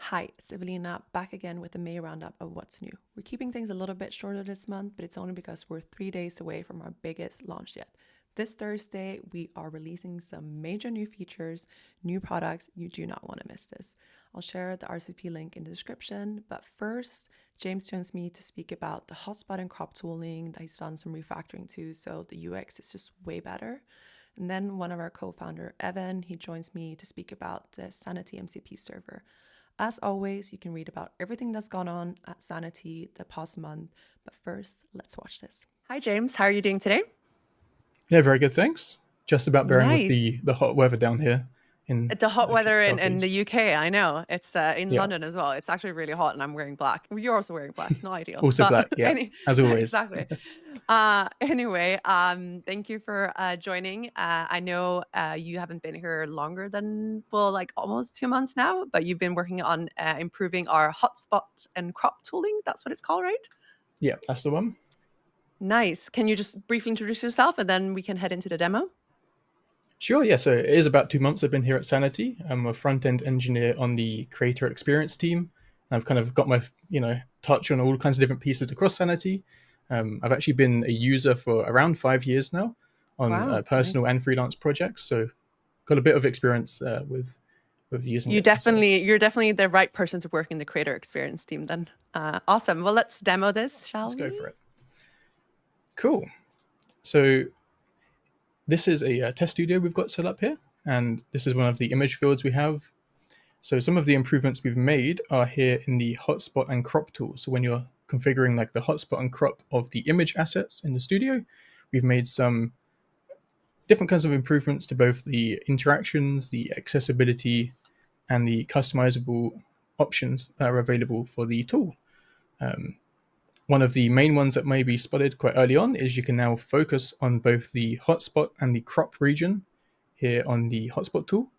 Hi, it's Evelina back again with the May roundup of what's new. We're keeping things a little bit shorter this month, but it's only because we're 3 days away from our biggest launch yet. This Thursday, we are releasing some major new features, new products. You do not want to miss this. I'll share the RCP link in the description, but first, James joins me to speak about the hotspot and crop tooling that he's done some refactoring to, so the UX is just way better. And then one of our co-founder, Evan, he joins me to speak about the Sanity MCP server. As always, you can read about everything that's gone on at Sanity the past month. But first, let's watch this. Hi, James. How are you doing today? Yeah, very good, thanks. Just about bearing with Nice. the hot weather down here in The hot weather in the southeast. UK, I know. It's in Yeah, London as well. It's actually really hot and I'm wearing black. You're also wearing black. Not ideal. also But black. Yeah, as always. exactly. Anyway, thank you for joining. I know you haven't been here longer than, well, like almost 2 months now, but you've been working on improving our hotspot and crop tooling. That's what it's called, right? Yeah, that's the one. Nice. Can you just briefly introduce yourself and then we can head into the demo? Sure. Yeah. So it is about 2 months I've been here at Sanity. I'm a front end engineer on the creator experience team. I've kind of got my touch on all kinds of different pieces across Sanity. I've actually been a user for around 5 years now on Wow, personal nice. and freelance projects. So got a bit of experience with using it. So You're definitely the right person to work in the creator experience team then. Awesome. Well, let's demo this, shall let's go we? for it. Cool. So this is a test studio we've got set up here, and this is one of the image fields we have. So some of the improvements we've made are here in the hotspot and crop tool. So when you're configuring like the hotspot and crop of the image assets in the studio, we've made some different kinds of improvements to both the interactions, the accessibility, and the customizable options that are available for the tool. One of the main ones that may be spotted quite early on is you can now focus on both the hotspot and the crop region here on the hotspot tool,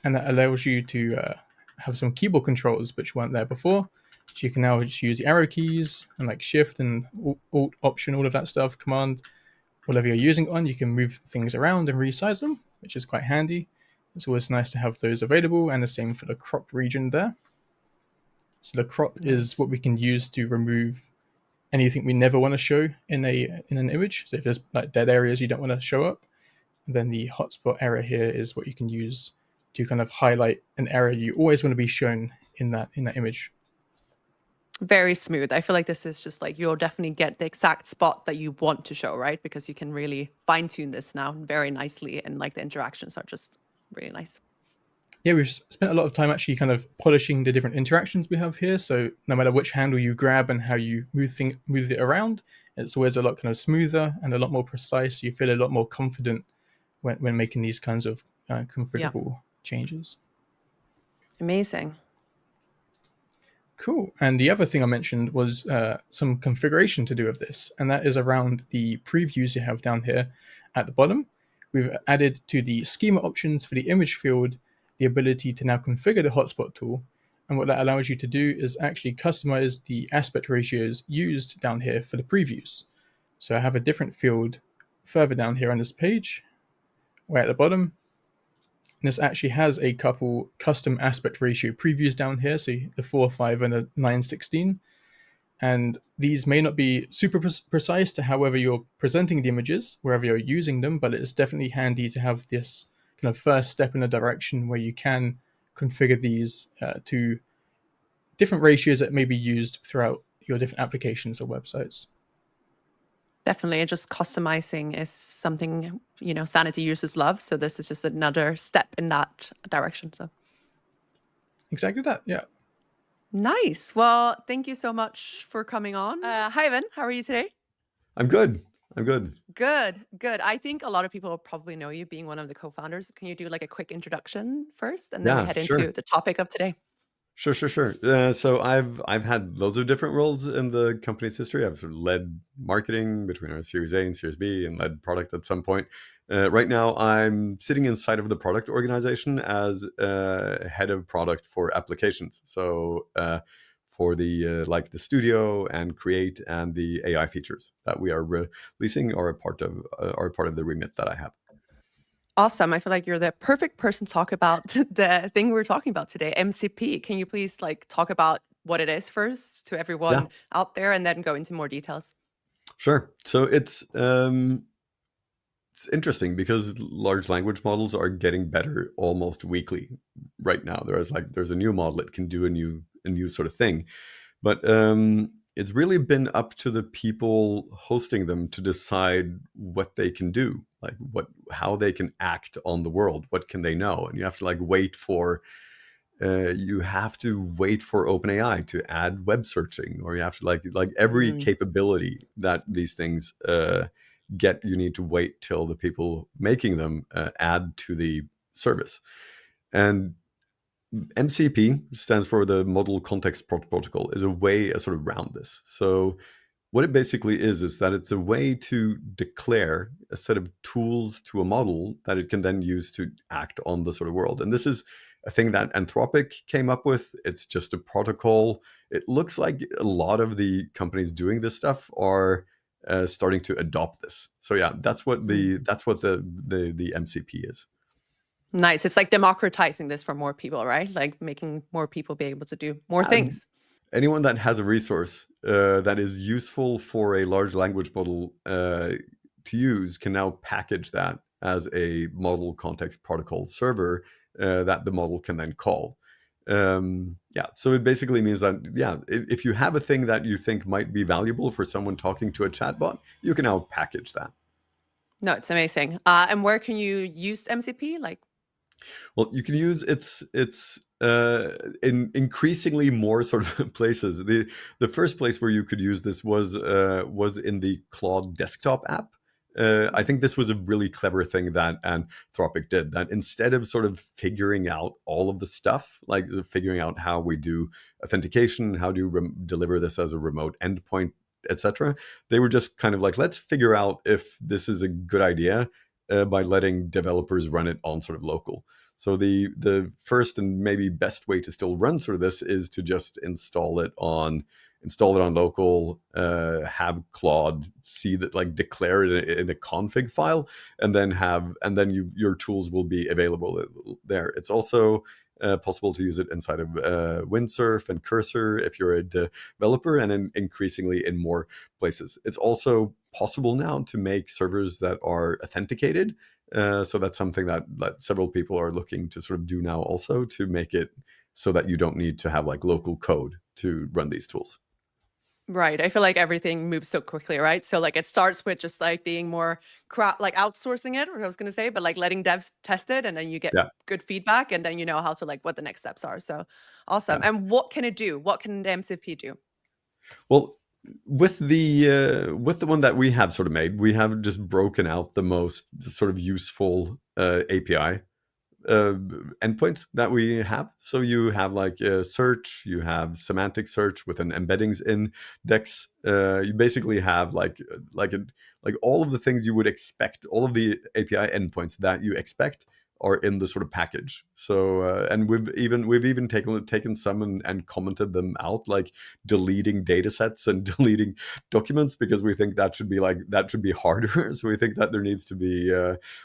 and that allows you to have some keyboard controls which weren't there before. So you can now just use the arrow keys and like shift and alt option, all of that stuff, command, whatever you're using on, you can move things around and resize them, which is quite handy. It's always nice to have those available, and the same for the crop region there. So the crop is Nice. what we can use to remove anything we never want to show in an image. So if there's like dead areas you don't want to show up, then the hotspot area here is what you can use to kind of highlight an area you always want to be shown in that image. Very smooth. I feel like this is just like you'll definitely get the exact spot that you want to show, right? Because you can really fine tune this now very nicely and like the interactions are just really nice. Yeah, we've spent a lot of time actually kind of polishing the different interactions we have here. So no matter which handle you grab and how you move it around, it's always a lot kind of smoother and a lot more precise. You feel a lot more confident when making these kinds of Yeah. configurable changes. Amazing. Cool. And the other thing I mentioned was some configuration to do with this, and that is around the previews you have down here at the bottom. We've added to the schema options for the image field the ability to now configure the hotspot tool. And what that allows you to do is actually customize the aspect ratios used down here for the previews. So I have a different field further down here on this page, way at the bottom. And this actually has a couple custom aspect ratio previews down here, so the 4:5 and a 9:16. And these may not be super precise to however you're presenting the images, wherever you're using them, but it's definitely handy to have this kind of first step in a direction where you can configure these to different ratios that may be used throughout your different applications or websites. Definitely. And just customizing is something, Sanity users love. So this is just another step in that direction. So Exactly that, yeah. nice. Well, thank you so much for coming on. Hi, Evan. How are you today? I'm good. I'm good. Good, good. I think a lot of people probably know you being one of the co-founders. Can you do like a quick introduction first, and then we Yeah, head sure. into the topic of today? Sure. So I've had loads of different roles in the company's history. I've sort of led marketing between our Series A and Series B, and led product at some point. Right now, I'm sitting inside of the product organization as head of product for applications. So for the like the studio and create and the AI features that we are releasing are a part of the remit that I have. Awesome. I feel like you're the perfect person to talk about the thing we're talking about today, MCP. Can you please like talk about what it is first to Yeah, everyone out there and then go into more details? sure. So it's interesting because large language models are getting better almost weekly right now. There's a new model that can do a new sort of thing, but it's really been up to the people hosting them to decide what they can do, like how they can act on the world, what can they know, and you have to wait for OpenAI to add web searching, or you have to like every Mm. capability that these things get. You need to wait till the people making them add to the service. And MCP stands for the Model Context Protocol, is a sort of around this. So what it basically is that it's a way to declare a set of tools to a model that it can then use to act on the sort of world. And this is a thing that Anthropic came up with. It's just a protocol. It looks like a lot of the companies doing this stuff are starting to adopt this. So yeah, that's what Mm. the MCP is. Nice. It's like democratizing this for more people, right? Like making more people be able to do more Uh, things. Anyone that has a resource that is useful for a large language model to use can now package that as a model context protocol server that the model can then call. Yeah, so it basically means that, yeah, if you have a thing that you think might be valuable for someone talking to a chatbot, you can now package that. No, it's amazing. And where can you use MCP? Like, Well, you can use it's in increasingly more sort of places. The first place where you could use this was in the Claude desktop app. I think this was a really clever thing that Anthropic did. That instead of sort of figuring out all of the stuff, like figuring out how we do authentication, how do you deliver this as a remote endpoint, etc., they were just kind of like, let's figure out if this is a good idea by letting developers run it on sort of local. So the first and maybe best way to still run sort of this is to just install it on local, have Claude see that, like declare it in a config file, and then your tools will be available there. It's also possible to use it inside of Windsurf and Cursor if you're a developer, and increasingly in more places. It's also possible now to make servers that are authenticated. So that's something that several people are looking to sort of do now, also to make it so that you don't need to have like local code to run these tools. right. I feel like everything moves so quickly, right? So like it starts with just like being more like outsourcing it, or I was going to say, but like letting devs test it and then you get Yeah, good feedback and then you know how to like what the next steps are. So awesome. yeah. And what can it do? What can the MCP do? Well, with the one that we have sort of made, we have just broken out the most sort of useful API uh, endpoints that we have. So you have like search, you have semantic search with an embeddings index. You basically have like all of the things you would expect, all of the API endpoints that you expect are in the sort of package. So and we've even taken some and commented them out, like deleting data sets and deleting documents, because we think that should be harder. So we think that there needs to be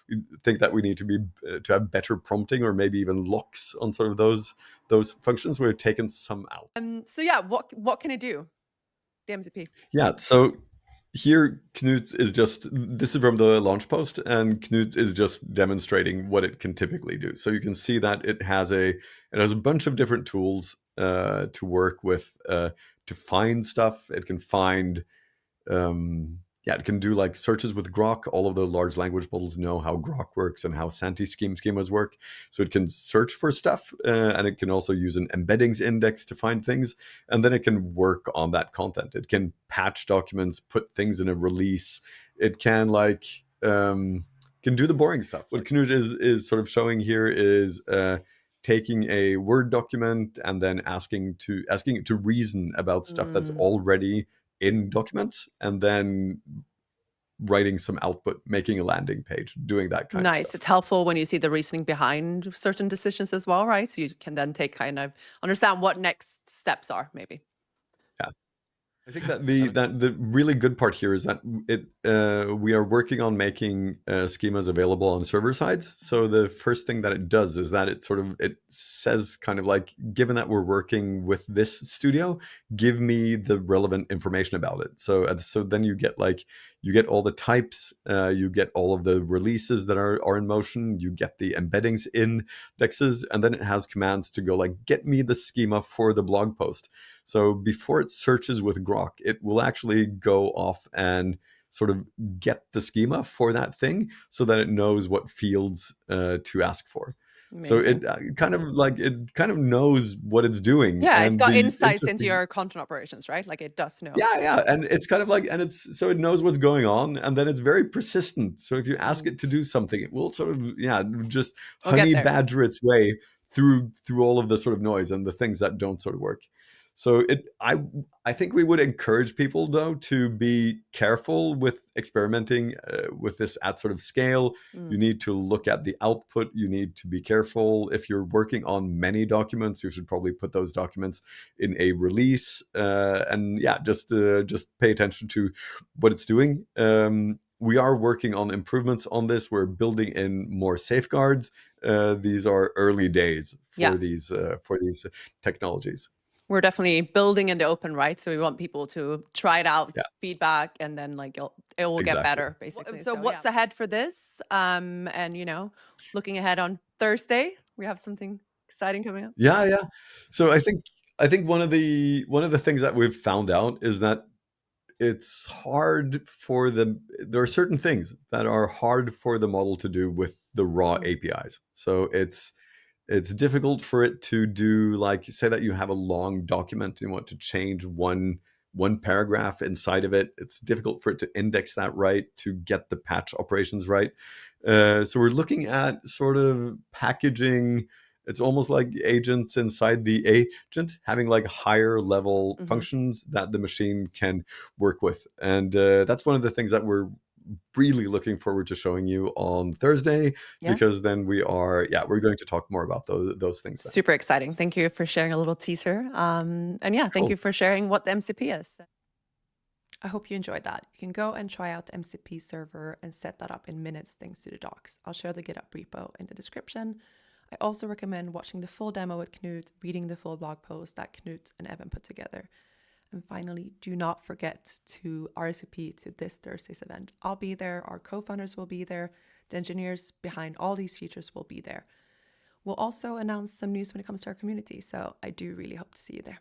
we think that we need to have better prompting, or maybe even locks on sort of those functions. We've taken some out. So yeah, what can it do? The MCP. Yeah. So here, Knut is just, this is from the launch post, and Knut is just demonstrating what it can typically do. So you can see that it has a bunch of different tools to work with to find stuff. It can find yeah, it can do like searches with Grok. All of the large language models know how Grok works and how Sanity schemas work. So it can search for stuff, and it can also use an embeddings index to find things. And then it can work on that content. It can patch documents, put things in a release. It can can do the boring stuff. What Knut is sort of showing here is taking a Word document and then asking it to reason about stuff that's Mm, already in documents, and then writing some output, making a landing page, doing that kind of nice. stuff. It's helpful when you see the reasoning behind certain decisions as well, right? So you can then take kind of understand what next steps are, maybe. Yeah. I think that the really good part here is that we are working on making schemas available on server sides. So the first thing that it does is that it says kind of like, given that we're working with this studio, give me the relevant information about it. So then you get all the types, you get all of the releases that are in motion, you get the embeddings indexes, and then it has commands to go like, get me the schema for the blog post. So before it searches with Grok, it will actually go off and sort of get the schema for that thing so that it knows what fields to ask for. So Amazing. it kind of knows what it's doing. Yeah, it's And got the insights into interesting your content operations, right? Like it does know. yeah, and it's kind of like, and it's so it knows what's going on, and then it's very persistent. So if you ask it to do something, it will sort of just We'll get honey there. badger its way through all of the sort of noise and the things that don't sort of work. So I think we would encourage people though to be careful with experimenting with this at sort of scale. You need to look at the output. You need to be careful. If you're working on many documents, you should probably put those documents in a release. And yeah, just pay attention to what it's doing. We are working on improvements on this. We're building in more safeguards. These are early days for these technologies. We're definitely building in the open, right? So we want people to try it out, Yeah. feedback, and then like it will get Exactly. better, basically. So what's ahead for this? And looking ahead on Thursday, we have something exciting coming up. Yeah. So I think one of the things that we've found out is that it's hard for there are certain things that are hard for the model to do with the raw APIs. So it's difficult for it to do, like, say that you have a long document and you want to change one paragraph inside of it. It's difficult for it to index that right, to get the patch operations right. So we're looking at sort of packaging. It's almost like agents inside the agent, having like higher level functions that the machine can work with. And that's one of the things that we're really looking forward to showing you on Thursday, because then we're going to talk more about those things then. Super exciting. Thank you for sharing a little teaser. Thank you for sharing what the MCP is. I hope you enjoyed that. You can go and try out the MCP server and set that up in minutes thanks to the docs. I'll share the GitHub repo in the description. I also recommend watching the full demo with Knut, reading the full blog post that Knut and Evan put together. And finally, do not forget to RSVP to this Thursday's event. I'll be there, our co-founders will be there, the engineers behind all these features will be there. We'll also announce some news when it comes to our community, so I do really hope to see you there.